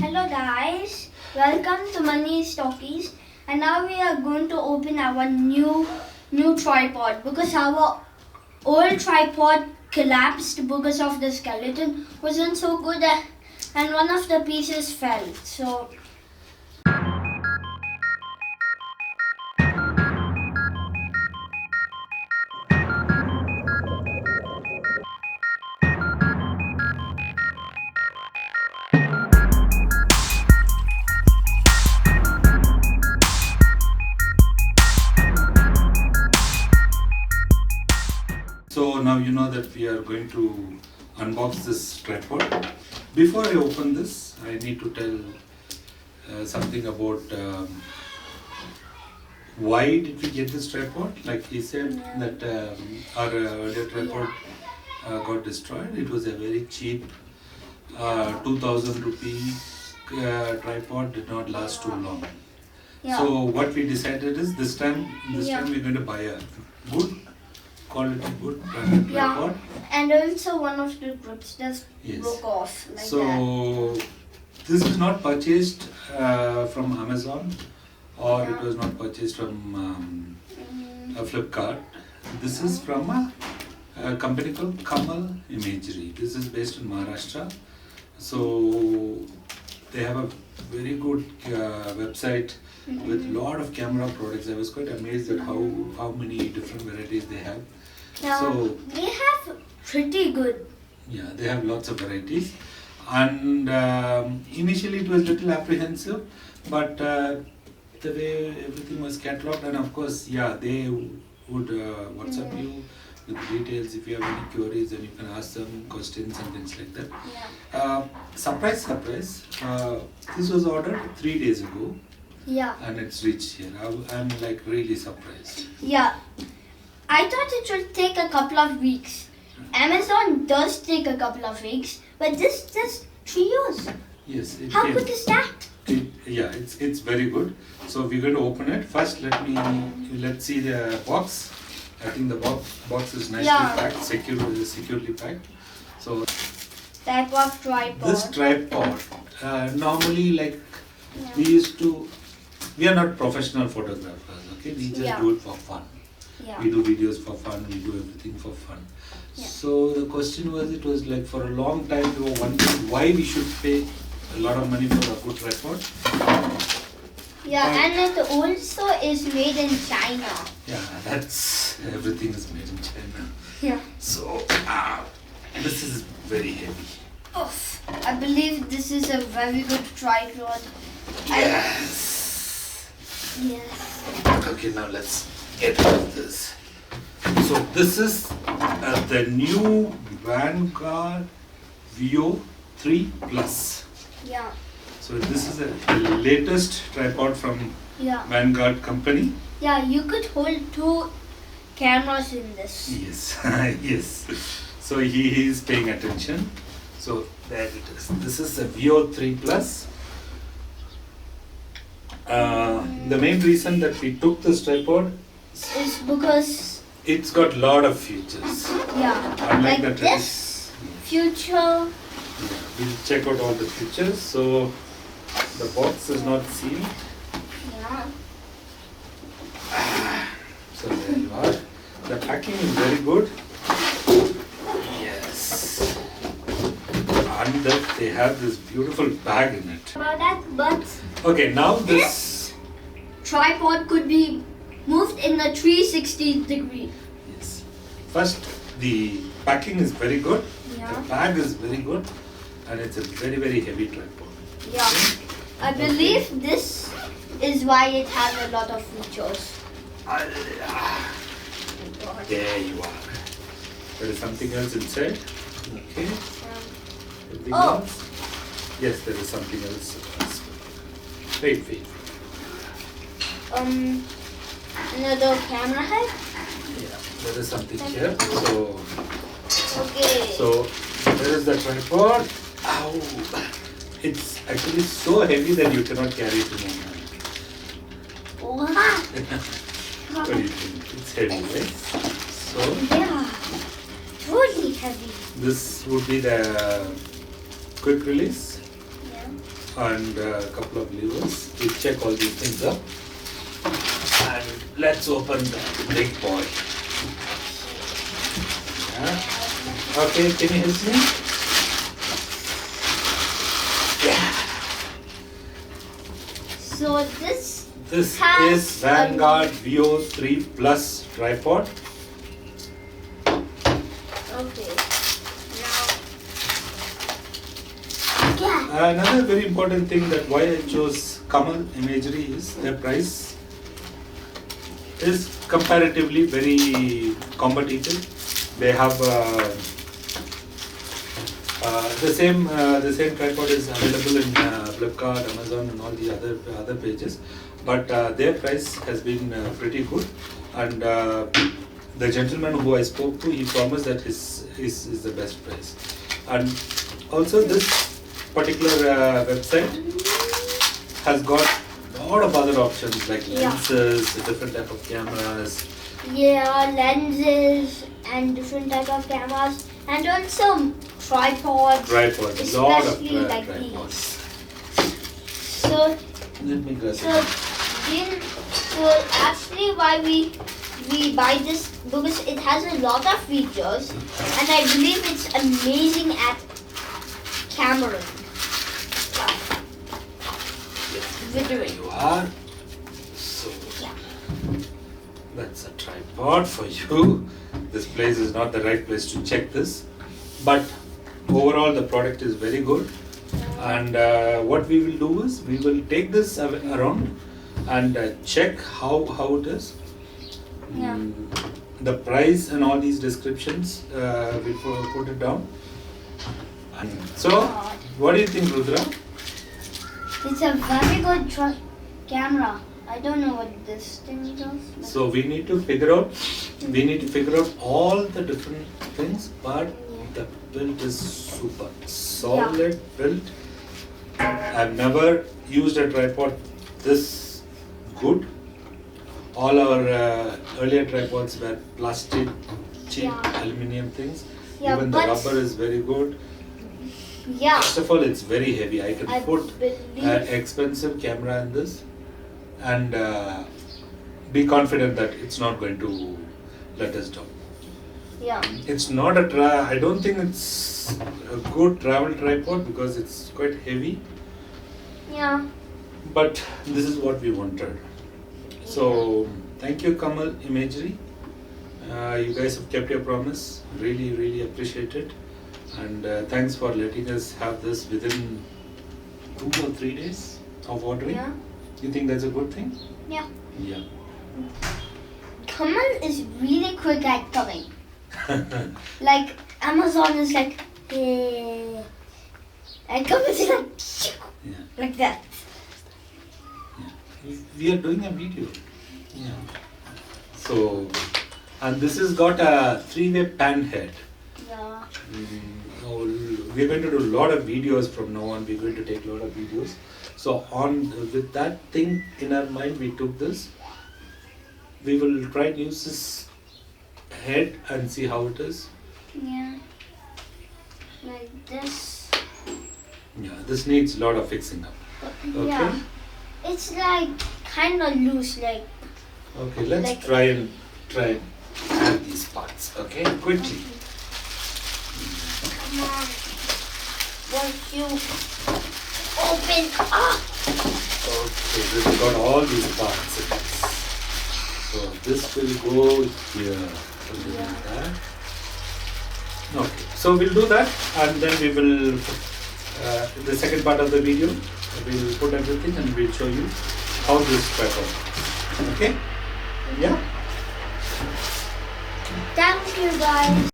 Hello guys, welcome to Money's Talkies, and now we are going to open our new tripod because our old tripod collapsed because of the skeleton wasn't so good and one of the pieces fell. So now you know that we are going to unbox this tripod. Before I open this, I need to tell something about why did we get this tripod. Like he said that our earlier tripod got destroyed. It was a very cheap 2000 rupee tripod, did not last too long. Yeah. So what we decided is this time we're going to buy a good quality, good branded tripod. And also one of the grips just broke off like so that. This is not purchased from Amazon or it was not purchased from Flipkart. This is from a company called Kamal Imagery. This is based in Maharashtra. So they have a very good website with lot of camera products. I was quite amazed at how many different varieties they have. So they have pretty good. Yeah, they have lots of varieties. And initially it was a little apprehensive, but the way everything was catalogued, and of course, they would WhatsApp you with details if you have any queries, and you can ask them questions and things like that. Surprise, this was ordered 3 days ago. And it's reached here. I'm like really surprised. I thought it would take a couple of weeks. Amazon does take a couple of weeks, but this just 3 years. Yes. How good is that? It's very good. So we're going to open it. First, let's see the box. I think the box is nicely packed, securely packed. So type of tripod. This tripod, normally we are not professional photographers, okay? We just do it for fun. We do videos for fun, we do everything for fun. So the question was, it was like for a long time we were wondering why we should pay a lot of money for a good tripod. And it also is made in China. Everything is made in China. So this is very heavy. I believe this is a very good tripod. Yes. Okay, now let's get rid of this. So this is the new Vangaurd veo3plus. So this is the latest tripod from Vangaurd company. You could hold 2 cameras in this. Yes, yes. So he is paying attention. So there it is. This is the veo3plus. The main reason that we took this tripod is because it's got a lot of features. Unlike like this feature. We'll check out all the features. So the box is not sealed. So there you are. The packing is very good. Yes. And they have this beautiful bag in it. About that, but okay, now this tripod could be moved in the 360 degree. Yes. First, the packing is very good. The bag is very good, and it's a very, very heavy tripod. I believe this is why it has a lot of features. There you are. There is something else inside. Okay. Anything else? Yes, there is something else. Wait. Another camera head? There is something here. Okay. So there is the tripod. Ow! It's actually so heavy that you cannot carry it in your hand. What do you think? It's heavy, right? So totally heavy. This would be the quick release. and a couple of levers. We check all these things up. And let's open the big boy. Yeah. Okay, can you help me? Yeah. So this This has is Vangaurd veo3plus tripod. Okay. Now. Yeah. Another very important thing that why I chose Kamal Imagery is their price is comparatively very competitive. They have the same tripod is available in Flipkart, Amazon, and all the other pages, but their price has been pretty good. And the gentleman who I spoke to, he promised that his is the best price. And also this particular website has got a lot of other options like lenses, different type of cameras. Yeah, lenses and different type of cameras, and also tripods. Tripods, lot of tripods. So, Let me grab so, so actually why we buy this, because it has a lot of features, and I believe it's amazing at camera. There you are. So that's a tripod for you. This place is not the right place to check this, but overall the product is very good. And what we will do is we will take this around and check how it is. Yeah. The price and all these descriptions we put it down. And so, what do you think, Rudra? It's a very good camera. I don't know what this thing does. So we need to figure out all the different things, but the build is super solid build. I've never used a tripod this good. All our earlier tripods were plastic, cheap aluminium things. Yeah, Even the rubber is very good. Yeah. First of all, it's very heavy. I can put an expensive camera in this and be confident that it's not going to let us down. Yeah. It's not I don't think it's a good travel tripod because it's quite heavy. Yeah. But this is what we wanted. So thank you, Kamal Imagery. You guys have kept your promise. Really, really appreciate it. And thanks for letting us have this within 2 or 3 days of ordering. Yeah. You think that's a good thing? Yeah. Yeah. Kamal is really quick at coming. Like Amazon is like, hey. And Kamal is like, like that. Yeah. We are doing a video. Yeah. So, and this has got a 3-way pan head. Yeah. We're going to do a lot of videos from now on. We're going to take a lot of videos. So with that thing in our mind, we took this. We will try and use this head and see how it is. Yeah. Like this. Yeah, this needs a lot of fixing up. Okay. Yeah. It's like kind of loose, like. Okay, let's try and add these parts. Okay, quickly. Come on. Once you open up. Okay, we've got all these parts in this. So this will go here. Like that. Okay, so we'll do that, and then we will, in the second part of the video, we will put everything and we'll show you how this tripod works. Okay? Yeah? Thank you, guys.